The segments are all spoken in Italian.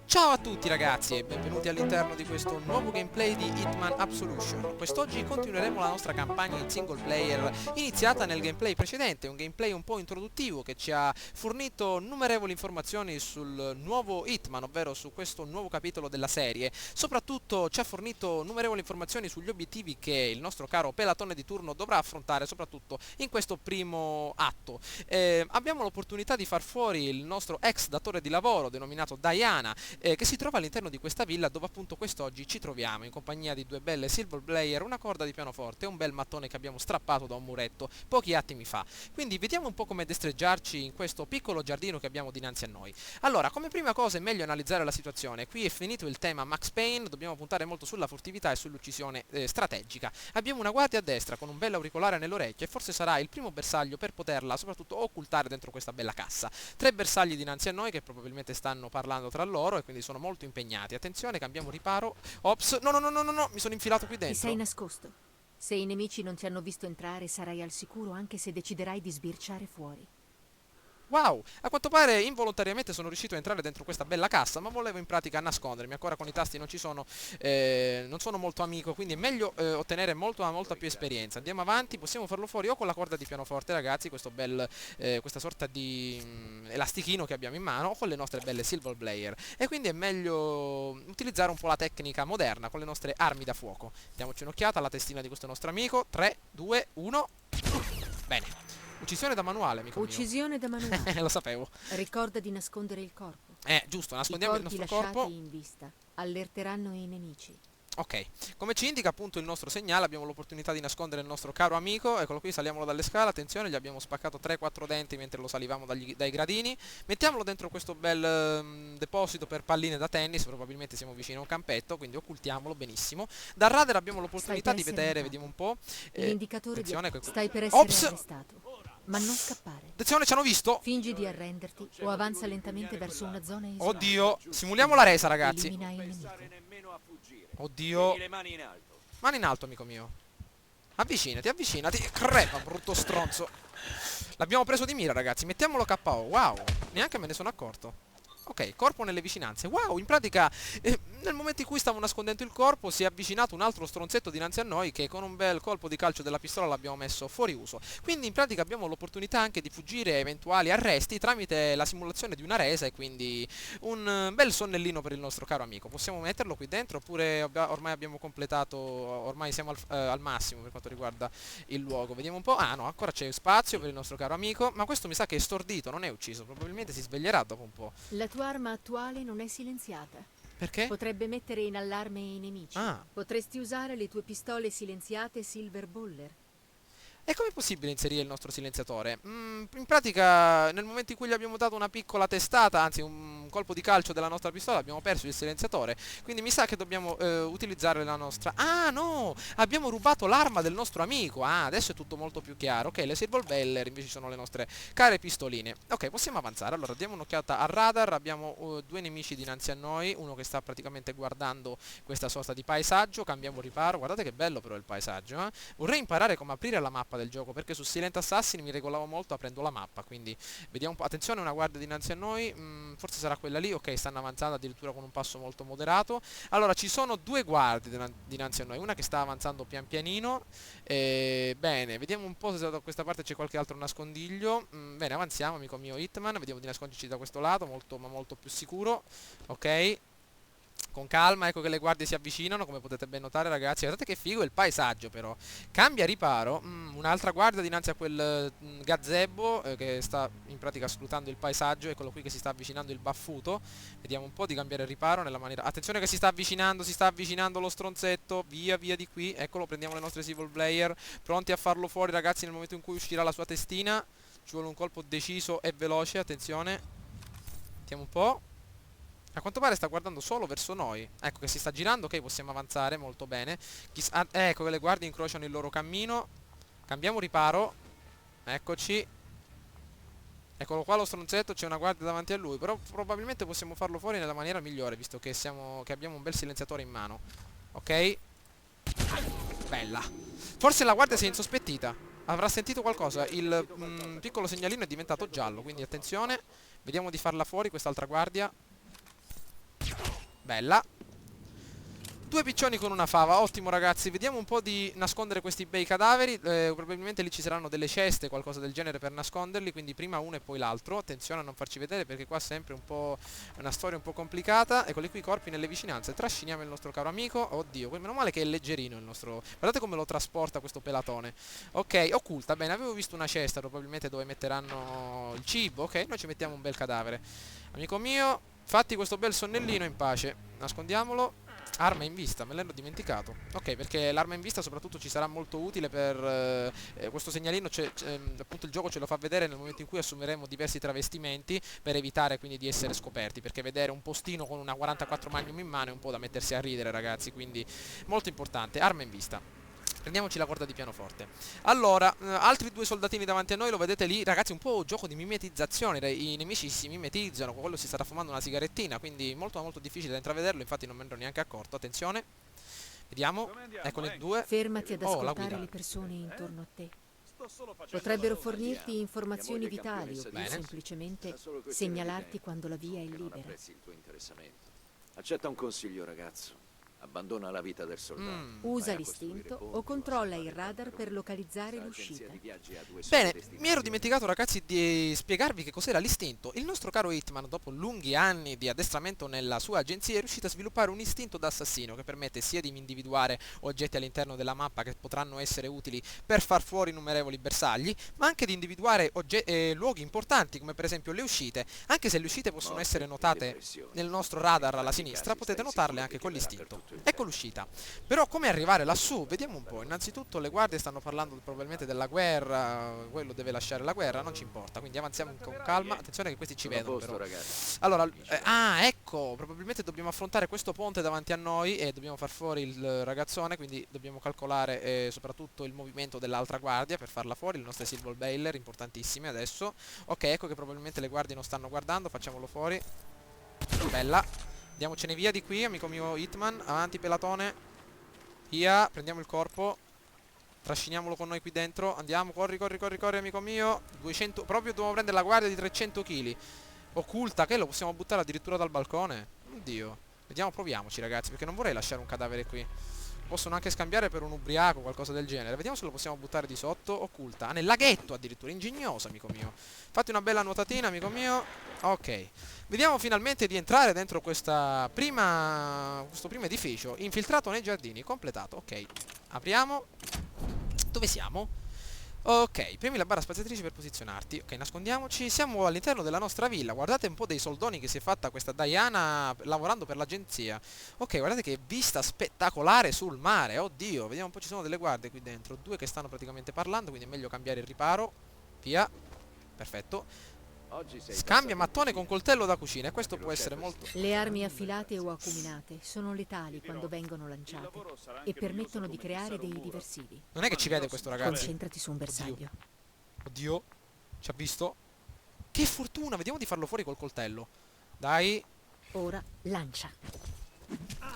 Ciao a tutti ragazzi e benvenuti all'interno di questo nuovo gameplay di Hitman Absolution. Quest'oggi continueremo la nostra campagna in single player iniziata nel gameplay precedente, un gameplay un po' introduttivo che ci ha fornito innumerevoli informazioni sul nuovo Hitman, ovvero su questo nuovo capitolo della serie. Soprattutto ci ha fornito innumerevoli informazioni sugli obiettivi che il nostro caro pelatone di turno dovrà affrontare, soprattutto in questo primo atto. Abbiamo l'opportunità di far fuori il nostro ex datore di lavoro denominato Diana, che si trova all'interno di questa villa dove appunto quest'oggi ci troviamo in compagnia di due belle silver player, una corda di pianoforte e un bel mattone che abbiamo strappato da un muretto pochi attimi fa. Quindi vediamo un po' come destreggiarci in questo piccolo giardino che abbiamo dinanzi a noi. Allora, come prima cosa è meglio analizzare la situazione. Qui è finito il tema Max Payne, dobbiamo puntare molto sulla furtività e sull'uccisione strategica. Abbiamo una guardia a destra con un bel auricolare nell'orecchio e forse sarà il primo bersaglio per poterla soprattutto occultare dentro questa bella cassa. Tre bersagli dinanzi a noi che probabilmente stanno parlando tra loro e quindi sono molto impegnati. Attenzione, cambiamo riparo. Ops, no, no, no, no, no, no, mi sono infilato qui Ti sei dentro. nascosto. Se i nemici non ti hanno visto entrare, sarai al sicuro anche se deciderai di sbirciare fuori. Wow, a quanto pare involontariamente sono riuscito a entrare dentro questa bella cassa, ma volevo in pratica nascondermi. Ancora con i tasti non sono molto amico, quindi è meglio ottenere molta più esperienza. Andiamo avanti, possiamo farlo fuori o con la corda di pianoforte, ragazzi, questa sorta di elastichino che abbiamo in mano, o con le nostre belle silver player. E quindi è meglio utilizzare un po' la tecnica moderna con le nostre armi da fuoco. Diamoci un'occhiata alla testina di questo nostro amico. 3, 2, 1. Bene. Uccisione da manuale, amico mio. Uccisione da manuale. Lo sapevo. Ricorda di nascondere il corpo. Giusto, I nascondiamo il corpi nostro lasciati corpo. in vista allerteranno i nemici. Ok, come ci indica appunto il nostro segnale, abbiamo l'opportunità di nascondere il nostro caro amico. Eccolo qui, saliamolo dalle scale. Attenzione, gli abbiamo spaccato 3-4 denti mentre lo salivamo dai gradini. Mettiamolo dentro questo bel deposito per palline da tennis. Probabilmente siamo vicini a un campetto, quindi occultiamolo benissimo. Dal radar abbiamo l'opportunità di vedere, vediamo un po'. L'indicatore Attenzione, stai per essere Ops! arrestato. Ma non scappare. Attenzione, ci hanno visto! Fingi di arrenderti o avanza lentamente verso una zona isolata. Oddio, simuliamo la resa, ragazzi. Elimina il nemico. Oddio. Mani in alto, amico mio. Avvicinati, avvicinati. Crepa, brutto stronzo. L'abbiamo preso di mira, ragazzi. Mettiamolo KO. Wow. Neanche me ne sono accorto. Ok, corpo nelle vicinanze. Wow, in pratica, nel momento in cui stavo nascondendo il corpo, si è avvicinato un altro stronzetto dinanzi a noi che con un bel colpo di calcio della pistola l'abbiamo messo fuori uso. Quindi in pratica abbiamo l'opportunità anche di fuggire eventuali arresti tramite la simulazione di una resa e quindi un bel sonnellino per il nostro caro amico. Possiamo metterlo qui dentro oppure ormai abbiamo completato, ormai siamo al massimo per quanto riguarda il luogo. Vediamo un po'. Ah no, ancora c'è spazio per il nostro caro amico, ma questo mi sa che è stordito, non è ucciso, probabilmente si sveglierà dopo un po'. La tua arma attuale non è silenziata. Perché? Potrebbe mettere in allarme i nemici. Ah. Potresti usare le tue pistole silenziate Silver Baller. E com'è possibile inserire il nostro silenziatore? In pratica, nel momento in cui gli abbiamo dato una piccola testata, anzi un colpo di calcio della nostra pistola, abbiamo perso il silenziatore. Quindi mi sa che dobbiamo utilizzare la nostra... Ah, no! Abbiamo rubato l'arma del nostro amico! Ah, adesso è tutto molto più chiaro. Ok, le Silver Baller invece sono le nostre care pistoline. Ok, possiamo avanzare. Allora, diamo un'occhiata al radar. Abbiamo due nemici dinanzi a noi. Uno che sta praticamente guardando questa sorta di paesaggio. Cambiamo riparo. Guardate che bello però il paesaggio, eh? Vorrei imparare come aprire la mappa del gioco, perché su Silent Assassin mi regolavo molto aprendo la mappa, quindi vediamo un po'. Attenzione, una guardia dinanzi a noi, forse sarà quella lì. Ok, stanno avanzando addirittura con un passo molto moderato. Allora, ci sono due guardie dinanzi a noi, una che sta avanzando pian pianino. Bene, vediamo un po' se da questa parte c'è qualche altro nascondiglio. Bene, avanziamo, amico mio Hitman, vediamo di nasconderci da questo lato, molto più sicuro. Ok, con calma, ecco che le guardie si avvicinano, come potete ben notare, ragazzi. Guardate che figo il paesaggio, però. Cambia riparo. Un'altra guardia dinanzi a quel gazebo che sta in pratica scrutando il paesaggio. Eccolo qui che si sta avvicinando il baffuto. Vediamo un po' di cambiare riparo nella maniera... Attenzione che si sta avvicinando lo stronzetto. Via di qui. Eccolo, prendiamo le nostre Civil Player. Pronti a farlo fuori, ragazzi, nel momento in cui uscirà la sua testina. Ci vuole un colpo deciso e veloce, attenzione. Vediamo un po'. A quanto pare sta guardando solo verso noi. Ecco che si sta girando. Ok, possiamo avanzare molto bene. Ecco che le guardie incrociano il loro cammino. Cambiamo riparo. Eccoci. Eccolo qua lo stronzetto. C'è una guardia davanti a lui. Però probabilmente possiamo farlo fuori nella maniera migliore, visto che abbiamo un bel silenziatore in mano. Ok. Bella. Forse la guardia si è insospettita. Avrà sentito qualcosa. Il piccolo segnalino è diventato giallo, quindi attenzione. Vediamo di farla fuori quest'altra guardia. Bella. 2 piccioni con una fava, ottimo ragazzi, vediamo un po' di nascondere questi bei cadaveri, probabilmente lì ci saranno delle ceste, qualcosa del genere per nasconderli, quindi prima uno e poi l'altro, attenzione a non farci vedere perché qua sempre un po' una storia un po' complicata, eccoli qui i corpi nelle vicinanze, trasciniamo il nostro caro amico, oddio, meno male che è leggerino il nostro, guardate come lo trasporta questo pelatone, ok, occulta, bene, avevo visto una cesta probabilmente dove metteranno il cibo, ok, noi ci mettiamo un bel cadavere, amico mio, fatti questo bel sonnellino in pace, nascondiamolo. Arma in vista, me l'hanno dimenticato. Ok, perché l'arma in vista soprattutto ci sarà molto utile per questo segnalino, appunto il gioco ce lo fa vedere nel momento in cui assumeremo diversi travestimenti per evitare quindi di essere scoperti, perché vedere un postino con una 44 Magnum in mano è un po' da mettersi a ridere ragazzi, quindi molto importante, arma in vista. Prendiamoci la corda di pianoforte. Allora, altri 2 soldatini davanti a noi, lo vedete lì, ragazzi, un po' gioco di mimetizzazione, i nemici si mimetizzano, quello si starà fumando una sigarettina, quindi molto molto difficile da intravederlo, infatti non me ne ero neanche accorto, attenzione, vediamo, eccole 2, Fermati ad oh, la ascoltare guida, le persone intorno a te. Potrebbero fornirti informazioni vitali o più bene, semplicemente segnalarti quando la via è libera. Accetta un consiglio, ragazzo. Abbandona la vita del soldato. Usa l'istinto o controlla il radar per localizzare l'uscita. Bene, mi ero dimenticato ragazzi di spiegarvi che cos'era l'istinto. Il nostro caro Hitman, dopo lunghi anni di addestramento nella sua agenzia, è riuscito a sviluppare un istinto d'assassino che permette sia di individuare oggetti all'interno della mappa che potranno essere utili per far fuori innumerevoli bersagli, ma anche di individuare luoghi importanti come per esempio le uscite. Anche se le uscite possono essere notate nel nostro radar alla sinistra, potete notarle anche con l'istinto. Ecco l'uscita. Però come arrivare lassù? Vediamo un po'. Innanzitutto le guardie stanno parlando probabilmente della guerra. Quello deve lasciare la guerra, non ci importa. Quindi avanziamo con calma. Attenzione che questi ci vedono però. Allora, ecco, probabilmente dobbiamo affrontare questo ponte davanti a noi e dobbiamo far fuori il ragazzone, quindi dobbiamo calcolare soprattutto il movimento dell'altra guardia per farla fuori, le nostre Silver Bailer, importantissime adesso. Ok, ecco che probabilmente le guardie non stanno guardando, facciamolo fuori. Bella. Andiamocene via di qui, amico mio Hitman. Avanti, pelatone. Via, prendiamo il corpo. Trasciniamolo con noi qui dentro. Andiamo, corri, corri, corri, corri, amico mio. 200, proprio dobbiamo prendere la guardia di 300 kg. Occulta, che lo possiamo buttare addirittura dal balcone? Oddio. Vediamo, proviamoci ragazzi, perché non vorrei lasciare un cadavere qui. Possono anche scambiare per un ubriaco o qualcosa del genere. Vediamo se lo possiamo buttare di sotto. Occulta. Ah, nel laghetto addirittura. Ingegnoso, amico mio. Fatti una bella nuotatina, amico mio. Ok. Vediamo finalmente di entrare dentro questo primo edificio. Infiltrato nei giardini. Completato. Ok. Apriamo. Dove siamo? Ok, premi la barra spaziatrice per posizionarti. Ok, nascondiamoci. Siamo all'interno della nostra villa. Guardate un po' dei soldoni che si è fatta questa Diana lavorando per l'agenzia. Ok, guardate che vista spettacolare sul mare. Oddio, vediamo un po', ci sono delle guardie qui dentro. 2 che stanno praticamente parlando, quindi è meglio cambiare il riparo. Via. Perfetto. Scambia mattone con coltello da cucina e questo può essere molto... Le armi affilate o acuminate sono letali quando vengono lanciate e permettono di creare dei diversivi. Non è che ci vede questo ragazzo. Concentrati su un bersaglio. Oddio. Ci ha visto? Che fortuna, vediamo di farlo fuori col coltello. Dai. Ora lancia.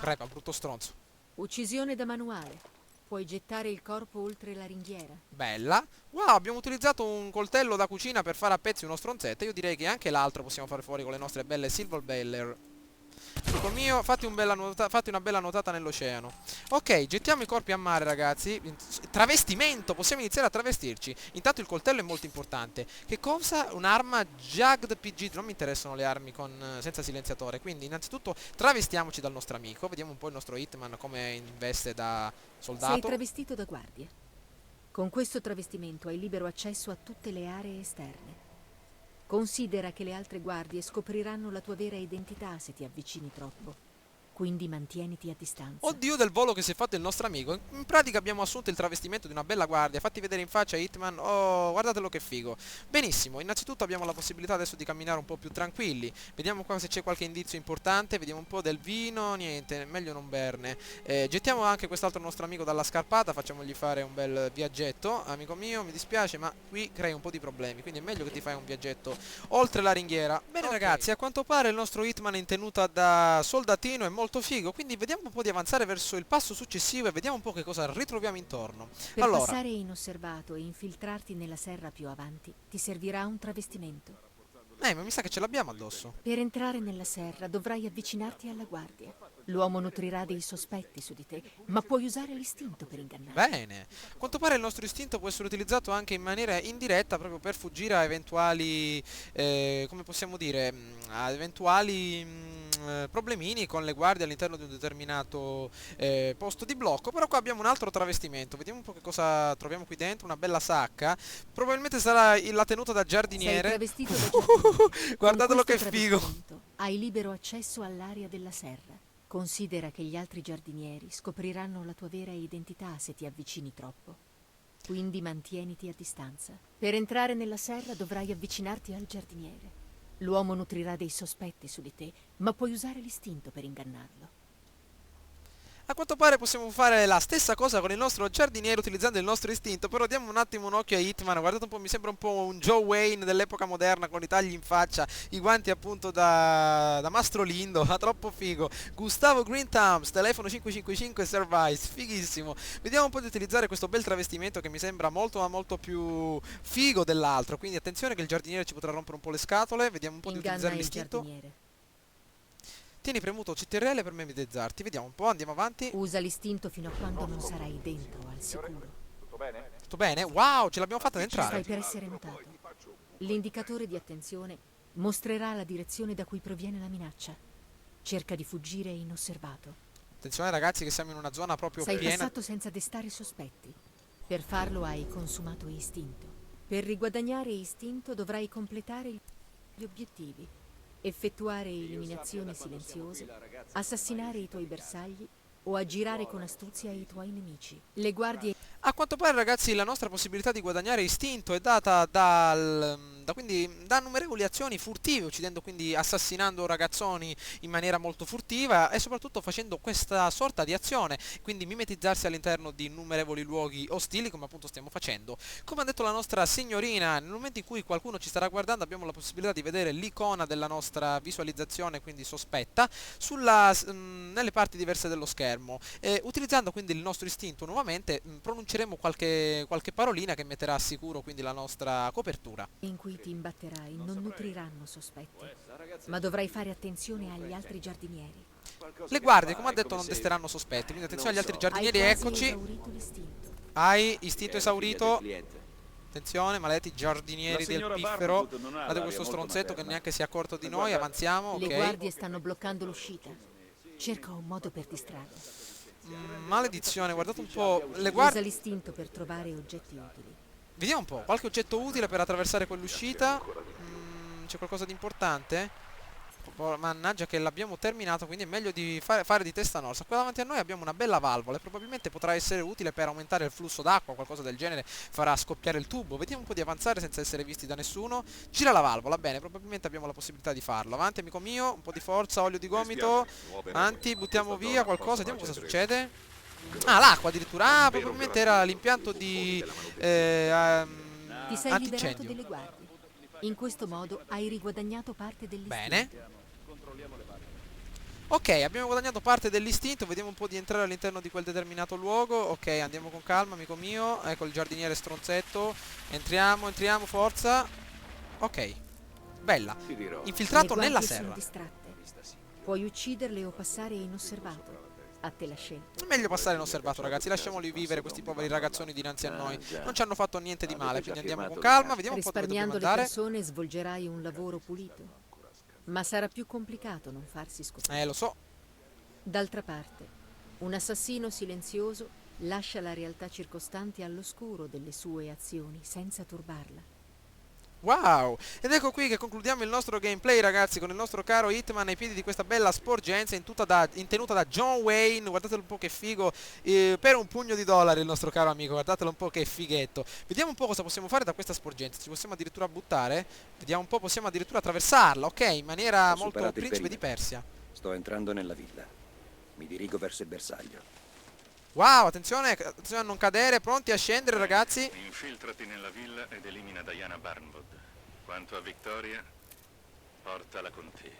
Crepa, brutto stronzo. Uccisione da manuale. Puoi gettare il corpo oltre la ringhiera. Bella. Wow, abbiamo utilizzato un coltello da cucina per fare a pezzi uno stronzetto. Io direi che anche l'altro possiamo fare fuori con le nostre belle Silver Bailer. Amico mio, fatti una bella nuotata nell'oceano. Ok, gettiamo i corpi a mare ragazzi. Travestimento, possiamo iniziare a travestirci. Intanto il coltello è molto importante. Che cosa? Un'arma Jagged PG. Non mi interessano le armi senza silenziatore. Quindi innanzitutto travestiamoci dal nostro amico. Vediamo un po' il nostro Hitman come in veste da soldato. Sei travestito da guardia. Con questo travestimento hai libero accesso a tutte le aree esterne. Considera che le altre guardie scopriranno la tua vera identità se ti avvicini troppo. Quindi mantieniti a distanza. Oddio del volo che si è fatto il nostro amico. In pratica abbiamo assunto il travestimento di una bella guardia. Fatti vedere in faccia Hitman. Oh, guardatelo che figo. Benissimo, innanzitutto abbiamo la possibilità adesso di camminare un po' più tranquilli. Vediamo qua se c'è qualche indizio importante. Vediamo un po' del vino. Niente, meglio non berne. Gettiamo anche quest'altro nostro amico dalla scarpata. Facciamogli fare un bel viaggetto. Amico mio, mi dispiace ma qui crei un po' di problemi. Quindi è meglio che ti fai un viaggetto oltre la ringhiera. Bene ragazzi, a quanto pare il nostro Hitman in tenuta da soldatino è molto figo, quindi vediamo un po' di avanzare verso il passo successivo e vediamo un po' che cosa ritroviamo intorno. Per passare inosservato e infiltrarti nella serra più avanti, ti servirà un travestimento. Ma mi sa che ce l'abbiamo addosso. Per entrare nella serra dovrai avvicinarti alla guardia. L'uomo nutrirà dei sospetti su di te, ma puoi usare l'istinto per ingannarlo. Bene. A quanto pare il nostro istinto può essere utilizzato anche in maniera indiretta proprio per fuggire a eventuali, come possiamo dire, a eventuali problemini con le guardie all'interno di un determinato posto di blocco. Però qua abbiamo un altro travestimento. Vediamo un po' che cosa troviamo qui dentro. Una bella sacca. Probabilmente sarà la tenuta da Sei giardiniere. travestito da giardiniere. Guardatelo Con che questo figo. travestimento hai libero accesso all'area della serra. Considera che gli altri giardinieri scopriranno la tua vera identità se ti avvicini troppo. Quindi mantieniti a distanza. Per entrare nella serra dovrai avvicinarti al giardiniere. L'uomo nutrirà dei sospetti su di te, ma puoi usare l'istinto per ingannarlo. A quanto pare possiamo fare la stessa cosa con il nostro giardiniere utilizzando il nostro istinto, però diamo un attimo un occhio a Hitman, guardate un po', mi sembra un po' un Joe Wayne dell'epoca moderna con i tagli in faccia, i guanti appunto da Mastro Lindo, ma troppo figo. Gustavo Green Thumbs, telefono 555 Service, fighissimo. Vediamo un po' di utilizzare questo bel travestimento che mi sembra molto ma molto più figo dell'altro, quindi attenzione che il giardiniere ci potrà rompere un po' le scatole, vediamo un po' di Inganna utilizzare il l'istinto. giardiniere. Tieni premuto CTRL per memetizzarti, vediamo un po', andiamo avanti. Usa l'istinto fino a quando non sarai dentro, al sicuro. Tutto bene? Wow, ce l'abbiamo fatta ad Stai entrare. per essere notato. L'indicatore di attenzione mostrerà la direzione da cui proviene la minaccia. Cerca di fuggire inosservato. Attenzione ragazzi che siamo in una zona proprio Sei piena. passato senza destare sospetti. Per farlo hai consumato istinto. Per riguadagnare istinto dovrai completare gli obiettivi, effettuare eliminazioni silenziose, assassinare i tuoi bersagli o aggirare con astuzia i tuoi nemici. Le guardie A quanto pare ragazzi la nostra possibilità di guadagnare istinto è data quindi da innumerevoli azioni furtive, uccidendo quindi assassinando ragazzoni in maniera molto furtiva e soprattutto facendo questa sorta di azione, quindi mimetizzarsi all'interno di innumerevoli luoghi ostili come appunto stiamo facendo. Come ha detto la nostra signorina, nel momento in cui qualcuno ci starà guardando abbiamo la possibilità di vedere l'icona della nostra visualizzazione, quindi sospetta, nelle parti diverse dello schermo. Utilizzando quindi il nostro istinto nuovamente pronunceremo qualche parolina che metterà a sicuro quindi la nostra copertura. in cui ti imbatterai non nutriranno sospetti, ma dovrai fare attenzione agli altri giardinieri. Le guardie, come ha detto, non desteranno sospetti, quindi attenzione agli altri Hai giardinieri, quasi eccoci. esaurito l'istinto. Hai istinto È la figlia del esaurito. cliente. Attenzione, maledetti giardinieri del piffero. Guardate questo stronzetto che neanche si è accorto di noi, avanziamo, Le ok. guardie stanno bloccando l'uscita. Cerca un modo per distrarle. Maledizione, guardate un po'. Le Usa guardie. l'istinto per trovare oggetti utili. Vediamo un po', qualche oggetto utile per attraversare quell'uscita. C'è qualcosa di importante? Mannaggia che l'abbiamo terminato, quindi è meglio di fare di testa nostra. Qua davanti a noi abbiamo una bella valvola e probabilmente potrà essere utile per aumentare il flusso d'acqua, qualcosa del genere farà scoppiare il tubo. Vediamo un po' di avanzare senza essere visti da nessuno. Gira la valvola, bene, probabilmente abbiamo la possibilità di farlo. Avanti amico mio, un po' di forza, olio di gomito. Avanti, buttiamo via qualcosa, vediamo cosa succede. Ah, l'acqua addirittura. Ah, probabilmente era l'impianto di Ti sei liberato antincendio. delle guardie. In questo modo hai riguadagnato parte dell'istinto. Bene. Ok, abbiamo guadagnato parte dell'istinto, vediamo un po' di entrare all'interno di quel determinato luogo. Ok, andiamo con calma, amico mio. Ecco il giardiniere stronzetto. Entriamo, entriamo, forza. Ok, bella. Ti dirò. Infiltrato Le nella guardie sono serra. distratte. Puoi ucciderle o passare inosservato. A te la scelta. È meglio passare inosservato, ragazzi. Lasciamoli vivere questi poveri ragazzoni dinanzi a noi. Non ci hanno fatto niente di male, quindi andiamo con calma. Vediamo un po' dove dobbiamo Risparmiando le andare. persone svolgerai un lavoro pulito. Ma sarà più complicato non farsi scoprire. Lo so. D'altra parte, un assassino silenzioso lascia la realtà circostante all'oscuro delle sue azioni senza turbarla. Wow! Ed ecco qui che concludiamo il nostro gameplay ragazzi con il nostro caro Hitman ai piedi di questa bella sporgenza in tenuta da John Wayne. Guardatelo un po' che figo, per un pugno di dollari il nostro caro amico, guardatelo un po' che fighetto. Vediamo un po' cosa possiamo fare da questa sporgenza, ci possiamo addirittura buttare, vediamo un po', possiamo addirittura attraversarla, ok, in maniera Ho molto superato il principe di perimetro. Persia. Sto entrando nella villa. Mi dirigo verso il bersaglio. Wow, attenzione, attenzione a non cadere, pronti a scendere ragazzi. Infiltrati nella villa ed elimina Diana Barnwood. Quanto a Victoria, portala con te,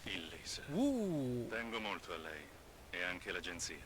illesa. Tengo molto a lei e anche l'agenzia.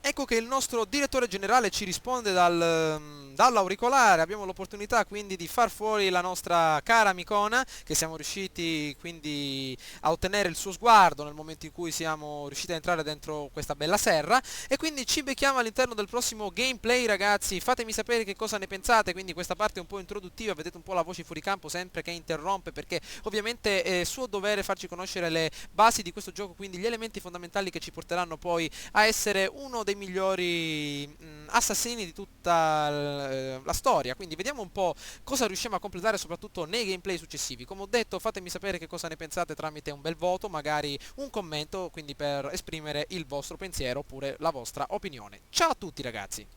ecco che il nostro direttore generale ci risponde dall'auricolare. Abbiamo l'opportunità quindi di far fuori la nostra cara amicona, che siamo riusciti quindi a ottenere il suo sguardo nel momento in cui siamo riusciti a entrare dentro questa bella serra, e quindi ci becchiamo all'interno del prossimo gameplay, ragazzi. Fatemi sapere che cosa ne pensate. Quindi questa parte è un po' introduttiva, vedete un po' la voce fuori campo sempre che interrompe, perché ovviamente è suo dovere farci conoscere le basi di questo gioco, quindi gli elementi fondamentali che ci porteranno poi a essere uno dei migliori assassini di tutta la storia. Quindi vediamo un po' cosa riusciamo a completare, soprattutto nei gameplay successivi. Come ho detto, fatemi sapere che cosa ne pensate tramite un bel voto, magari un commento, quindi per esprimere il vostro pensiero oppure la vostra opinione. Ciao a tutti, ragazzi!